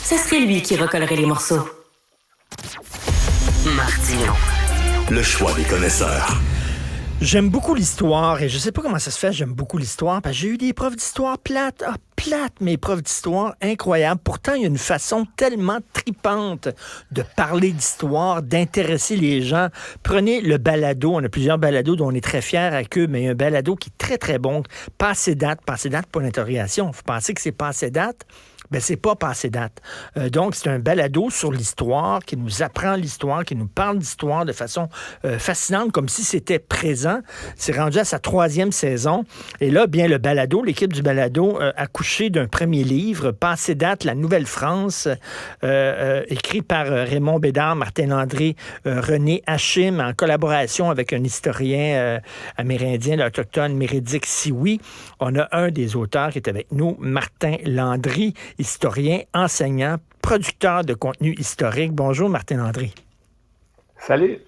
ce serait lui qui recollerait les morceaux. Martino. Le choix des connaisseurs. J'aime beaucoup l'histoire et je sais pas comment ça se fait, j'aime beaucoup l'histoire parce que j'ai eu des profs d'histoire plates. Mes profs d'histoire, incroyables. Pourtant, il y a une façon tellement tripante de parler d'histoire, d'intéresser les gens. Prenez le balado, on a plusieurs balados dont on est très fiers à eux, mais il y a un balado qui est très, très bon. Passé date pour l'interrogation. Vous pensez que c'est passé date? Ben, c'est pas passé date. Donc, c'est un balado sur l'histoire qui nous apprend l'histoire, qui nous parle d'histoire de façon fascinante, comme si c'était présent. C'est rendu à sa 3e saison. Et là, bien, le balado, l'équipe du balado a couché d'un premier livre, Passé date, la Nouvelle-France, écrit par Raymond Bédard, Martin Landry, René Hachim, en collaboration avec un historien amérindien, l'autochtone Meredith Sioui. On a un des auteurs qui est avec nous, Martin Landry, historien, enseignant, producteur de contenu historique. Bonjour, Martin Landry. Salut.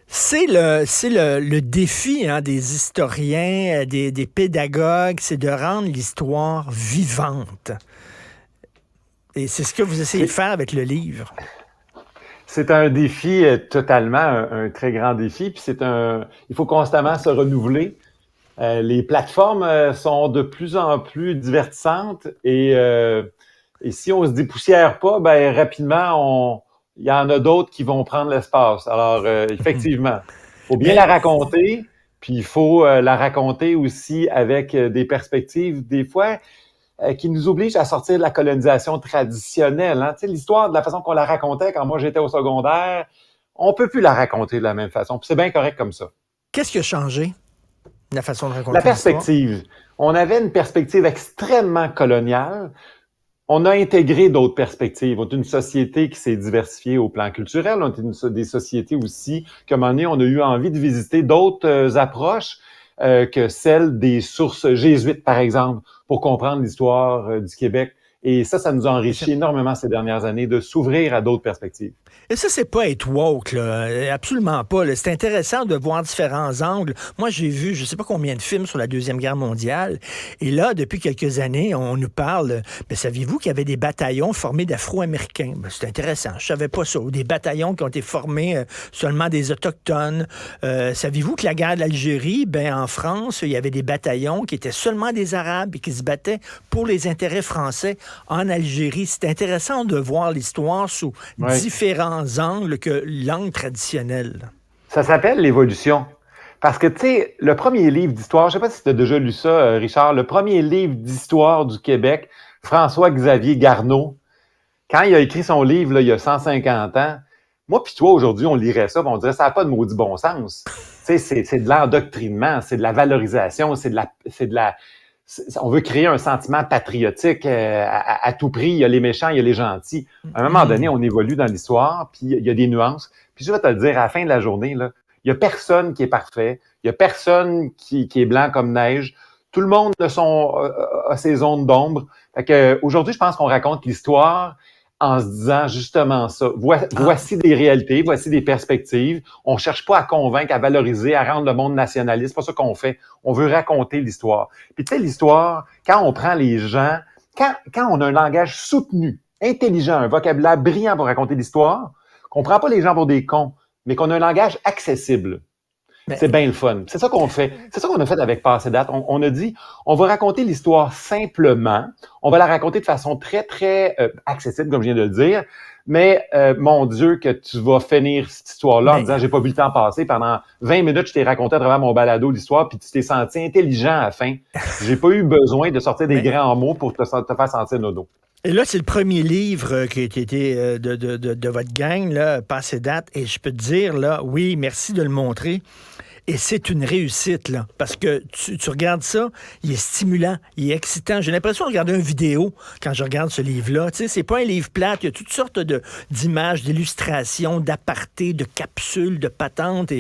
C'est le défi des historiens, des pédagogues, c'est de rendre l'histoire vivante. Et c'est ce que vous essayez de faire avec le livre. C'est un défi totalement, un très grand défi. Puis il faut constamment se renouveler. Les plateformes sont de plus en plus divertissantes et si on se dépoussière pas, ben rapidement, il y en a d'autres qui vont prendre l'espace. Alors, effectivement, il faut bien la raconter, puis il faut la raconter aussi avec des perspectives, des fois, qui nous obligent à sortir de la colonisation traditionnelle. Hein? Tu sais, l'histoire, de la façon qu'on la racontait quand moi j'étais au secondaire, on peut plus la raconter de la même façon. Puis c'est bien correct comme ça. Qu'est-ce qui a changé? La façon de raconter la perspective. On avait une perspective extrêmement coloniale. On a intégré d'autres perspectives. On est une société qui s'est diversifiée au plan culturel. On est des sociétés aussi, qu'à un moment donné, on a eu envie de visiter d'autres approches que celles des sources jésuites, par exemple, pour comprendre l'histoire du Québec. Et ça nous a enrichi énormément ces dernières années de s'ouvrir à d'autres perspectives. Et ça, c'est pas être woke, là. Absolument pas. Là. C'est intéressant de voir différents angles. Moi, j'ai vu je sais pas combien de films sur la Deuxième Guerre mondiale. Et là, depuis quelques années, on nous parle, saviez-vous qu'il y avait des bataillons formés d'Afro-Américains? C'est intéressant. Je savais pas ça. Ou des bataillons qui ont été formés seulement des Autochtones. Saviez-vous que la guerre d'Algérie, en France, il y avait des bataillons qui étaient seulement des Arabes et qui se battaient pour les intérêts français en Algérie? C'est intéressant de voir l'histoire sous différents angles que l'angle traditionnel. Ça s'appelle l'évolution. Parce que, tu sais, le premier livre d'histoire, je sais pas si tu as déjà lu ça, Richard, le premier livre d'histoire du Québec, François-Xavier Garneau, quand il a écrit son livre, là, il y a 150 ans, moi puis toi, aujourd'hui, on lirait ça, on dirait ça n'a pas de maudit bon sens. Tu sais, c'est de l'endoctrinement, c'est de la valorisation, on veut créer un sentiment patriotique à tout prix. Il y a les méchants, il y a les gentils. À un moment donné, on évolue dans l'histoire, puis il y a des nuances. Puis je vais te le dire, à la fin de la journée, là, il y a personne qui est parfait. Il y a personne qui est blanc comme neige. Tout le monde a ses zones d'ombre. Fait que aujourd'hui, je pense qu'on raconte l'histoire en se disant justement ça. Voici des réalités, voici des perspectives. On cherche pas à convaincre, à valoriser, à rendre le monde nationaliste. C'est pas ça qu'on fait. On veut raconter l'histoire. Puis tu sais, l'histoire, quand on prend les gens, quand on a un langage soutenu, intelligent, un vocabulaire brillant pour raconter l'histoire, qu'on prend pas les gens pour des cons, mais qu'on a un langage accessible. C'est bien le fun. C'est ça qu'on fait. C'est ça qu'on a fait avec Passé date. On a dit, on va raconter l'histoire simplement. On va la raconter de façon très, très accessible, comme je viens de le dire. Mais, mon Dieu, que tu vas finir cette histoire-là en disant, j'ai pas vu le temps passer. Pendant 20 minutes, je t'ai raconté à travers mon balado l'histoire, puis tu t'es senti intelligent à la fin. J'ai pas eu besoin de sortir des grands mots pour te faire sentir nodo. Et là, c'est le premier livre qui a été de votre gang, là, Passé date. Et je peux te dire, là, oui, merci de le montrer. Et c'est une réussite, là, parce que tu regardes ça, il est stimulant, il est excitant. J'ai l'impression de regarder une vidéo quand je regarde ce livre-là. Tu sais, c'est pas un livre plate, il y a toutes sortes d'images, d'illustrations, d'apartés, de capsules, de patentes.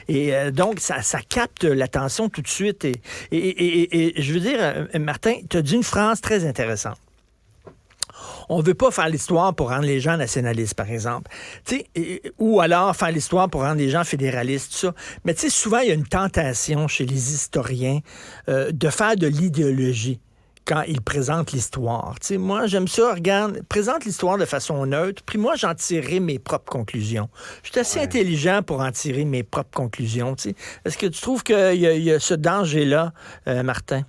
Et donc, ça capte l'attention tout de suite. Et je veux dire, Martin, tu as dit une phrase très intéressante. On veut pas faire l'histoire pour rendre les gens nationalistes, par exemple. Ou alors faire l'histoire pour rendre les gens fédéralistes, tout ça. Mais tu sais, souvent, il y a une tentation chez les historiens de faire de l'idéologie. quand il présente l'histoire. Tu sais, moi, j'aime ça, regarde, présente l'histoire de façon neutre, puis moi, j'en tirerai mes propres conclusions. Je suis assez intelligent pour en tirer mes propres conclusions. Tu sais. Est-ce que tu trouves qu'il y a ce danger-là, Martin?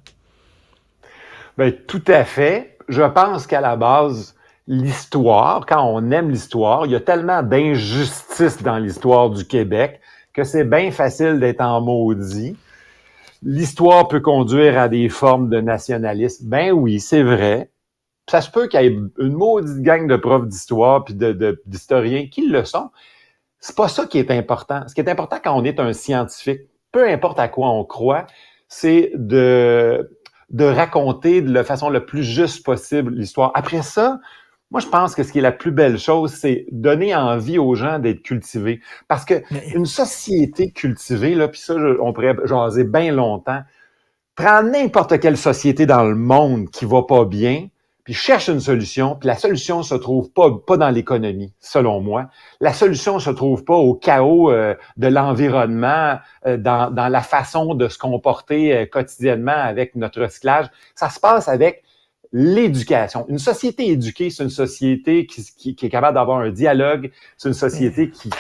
Bien, tout à fait. Je pense qu'à la base, l'histoire, quand on aime l'histoire, il y a tellement d'injustices dans l'histoire du Québec que c'est bien facile d'être en maudit. L'histoire peut conduire à des formes de nationalisme. Ben oui, c'est vrai. Ça se peut qu'il y ait une maudite gang de profs d'histoire puis d'historiens qui le sont. C'est pas ça qui est important. Ce qui est important quand on est un scientifique, peu importe à quoi on croit, c'est de raconter de la façon la plus juste possible l'histoire. Après ça, moi, je pense que ce qui est la plus belle chose, c'est donner envie aux gens d'être cultivés. Parce que une société cultivée, là, puis ça, on pourrait jaser bien longtemps, prends n'importe quelle société dans le monde qui va pas bien, puis cherche une solution, puis la solution se trouve pas dans l'économie, selon moi. La solution se trouve pas au chaos de l'environnement, dans la façon de se comporter quotidiennement avec notre recyclage. Ça se passe avec l'éducation. Une société éduquée, c'est une société qui est capable d'avoir un dialogue, c'est une société qui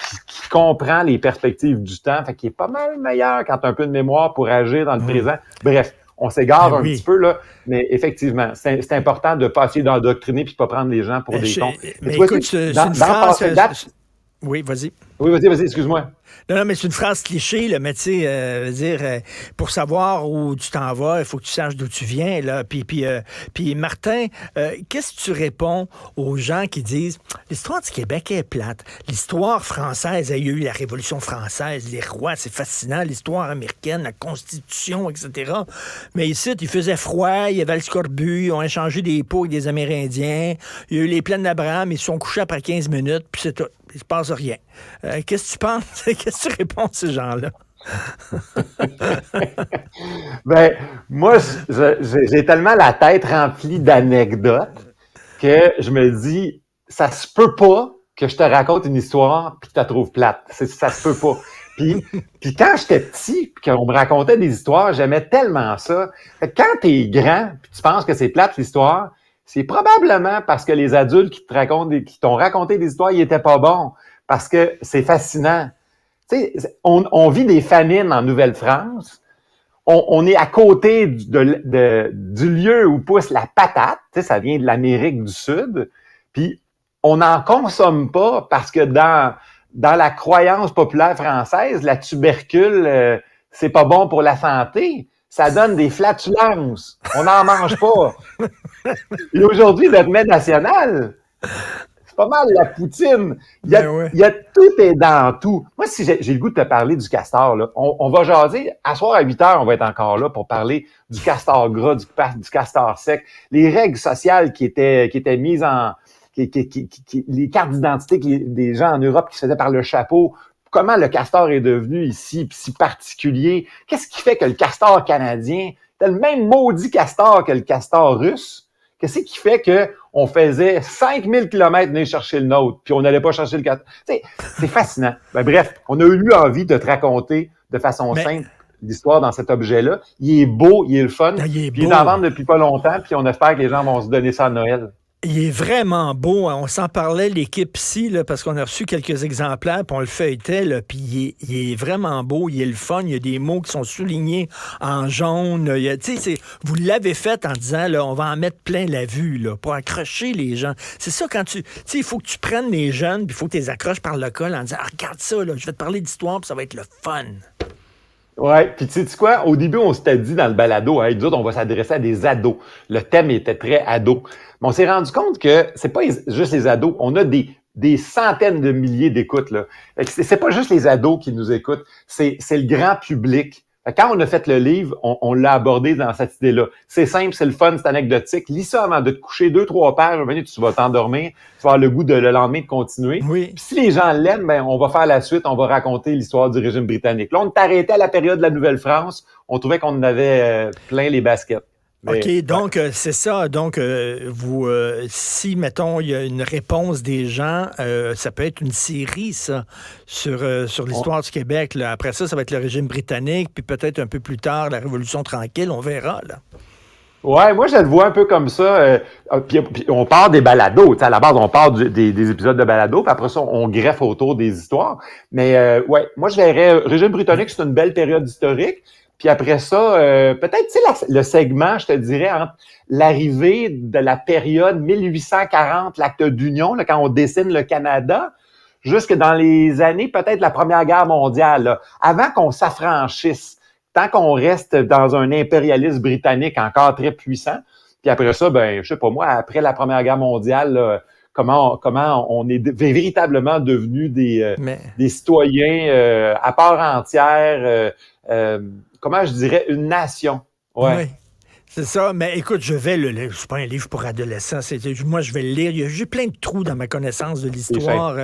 comprend les perspectives du temps, fait qui est pas mal meilleure quand tu as un peu de mémoire pour agir dans le présent. Bref, on s'égare un petit peu, là, mais effectivement, c'est important de ne pas essayer d'endoctriner puis de ne pas prendre les gens pour des cons. Mais écoute, c'est une phrase... Oui, vas-y. Oui, vas-y, excuse-moi. Non, mais c'est une phrase cliché, là, mais tu sais, pour savoir où tu t'en vas, il faut que tu saches d'où tu viens, là. Puis Martin, qu'est-ce que tu réponds aux gens qui disent l'histoire du Québec est plate, l'histoire française, il y a eu la Révolution française, les rois, c'est fascinant, l'histoire américaine, la Constitution, etc. Mais ici, il faisait froid, il y avait le scorbut, ils ont échangé des pots avec des Amérindiens, il y a eu les plaines d'Abraham, ils se sont couchés après 15 minutes, puis c'est tout. Il se passe rien. Qu'est-ce que tu penses? Qu'est-ce que tu réponds à ces gens-là? Ben, moi, j'ai tellement la tête remplie d'anecdotes que je me dis, ça se peut pas que je te raconte une histoire puis que tu la trouves plate. Ça se peut pas. Puis quand j'étais petit, puis qu'on me racontait des histoires, j'aimais tellement ça. Fait que quand t'es grand, puis tu penses que c'est plate l'histoire, c'est probablement parce que les adultes qui t'ont raconté des histoires, ils étaient pas bons. Parce que c'est fascinant. Tu sais, on vit des famines en Nouvelle-France. On est à côté du lieu où pousse la patate. Tu sais, ça vient de l'Amérique du Sud. Puis on n'en consomme pas parce que dans la croyance populaire française, la tubercule, c'est pas bon pour la santé. Ça donne des flatulences. On n'en mange pas. Et aujourd'hui, notre mets national, c'est pas mal la poutine. Il y a tout est dans tout. Moi, si j'ai le goût de te parler du castor, là, on va jaser. À soir à 8h, on va être encore là pour parler du castor gras, du castor sec, les règles sociales qui étaient mises en... les cartes d'identité des gens en Europe qui se faisaient par le chapeau. Comment le castor est devenu ici si particulier? Qu'est-ce qui fait que le castor canadien, c'est le même maudit castor que le castor russe? Qu'est-ce qui fait qu'on faisait 5000 km venir chercher le nôtre, puis on n'allait pas chercher le castor? C'est fascinant. Ben, bref, on a eu envie de te raconter de façon simple l'histoire dans cet objet-là. Il est beau, il est le fun, puis il est en vente depuis pas longtemps, puis on espère que les gens vont se donner ça à Noël. Il est vraiment beau. On s'en parlait, l'équipe ici, là, parce qu'on a reçu quelques exemplaires, puis on le feuilletait, là, puis il est vraiment beau, il est le fun. Il y a des mots qui sont soulignés en jaune. Vous l'avez fait en disant, là, on va en mettre plein la vue là, pour accrocher les gens. C'est ça, quand il faut que tu prennes les jeunes, puis il faut que tu les accroches par le col en disant, regarde ça, là, je vais te parler d'histoire, puis ça va être le fun. Ouais, puis tu sais quoi, au début, on s'était dit dans le balado, nous autres, on va s'adresser à des ados. Le thème était très ado. Mais on s'est rendu compte que c'est pas juste les ados, on a des centaines de milliers d'écoutes, là. C'est pas juste les ados qui nous écoutent, c'est le grand public. Quand on a fait le livre, on l'a abordé dans cette idée-là. C'est simple, c'est le fun, c'est anecdotique. Lis ça avant de te coucher, 2-3 pages, tu vas t'endormir, tu vas avoir le goût le lendemain de continuer. Oui. Puis si les gens l'aiment, ben on va faire la suite, on va raconter l'histoire du régime britannique. Là, on est arrêté à la période de la Nouvelle-France, on trouvait qu'on en avait plein les baskets. Mais, OK, donc c'est ça. Donc, si, mettons, il y a une réponse des gens, ça peut être une série, ça, sur l'histoire du Québec. Là. Après ça va être le régime britannique, puis peut-être un peu plus tard, la Révolution tranquille, on verra, là. Ouais, moi, je le vois un peu comme ça. Puis on part des balados. Tu sais, à la base, on part des épisodes de balado, puis après ça, on greffe autour des histoires. Mais ouais, moi, je verrais Régime britannique, c'est une belle période historique. Puis après ça, peut-être, tu sais, le segment, je te dirais, entre l'arrivée de la période 1840, l'acte d'union, là, quand on dessine le Canada, jusque dans les années, peut-être la Première Guerre mondiale, là, avant qu'on s'affranchisse, tant qu'on reste dans un impérialisme britannique encore très puissant. Puis après ça, ben, je sais pas moi, après la Première Guerre mondiale, là, comment on est véritablement devenus des citoyens à part entière, comment je dirais, une nation. Ouais. Oui. C'est ça, mais écoute, je vais le lire. C'est pas un livre pour adolescents. Moi, je vais le lire. J'ai plein de trous dans ma connaissance de l'histoire.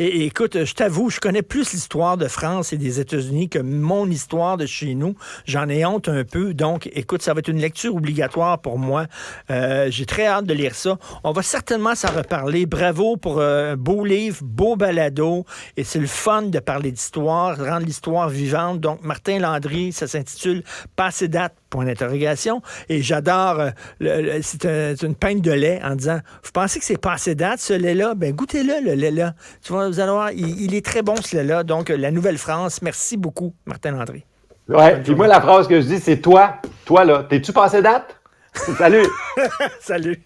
Et écoute, je t'avoue, je connais plus l'histoire de France et des États-Unis que mon histoire de chez nous. J'en ai honte un peu. Donc, écoute, ça va être une lecture obligatoire pour moi. J'ai très hâte de lire ça. On va certainement s'en reparler. Bravo pour un beau livre, beau balado. Et c'est le fun de parler d'histoire, rendre l'histoire vivante. Donc, Martin Landry, ça s'intitule Passé date, point d'interrogation. Et j'adore, c'est une pinte de lait en disant, vous pensez que c'est passé date, ce lait-là? Ben, goûtez-le, le lait-là. Tu vois, vous allez voir, il est très bon, ce lait-là. Donc, la Nouvelle-France, merci beaucoup, Martin Landry. Ouais, puis moi, la phrase que je dis, c'est toi là, t'es-tu passé date? Salut! Salut!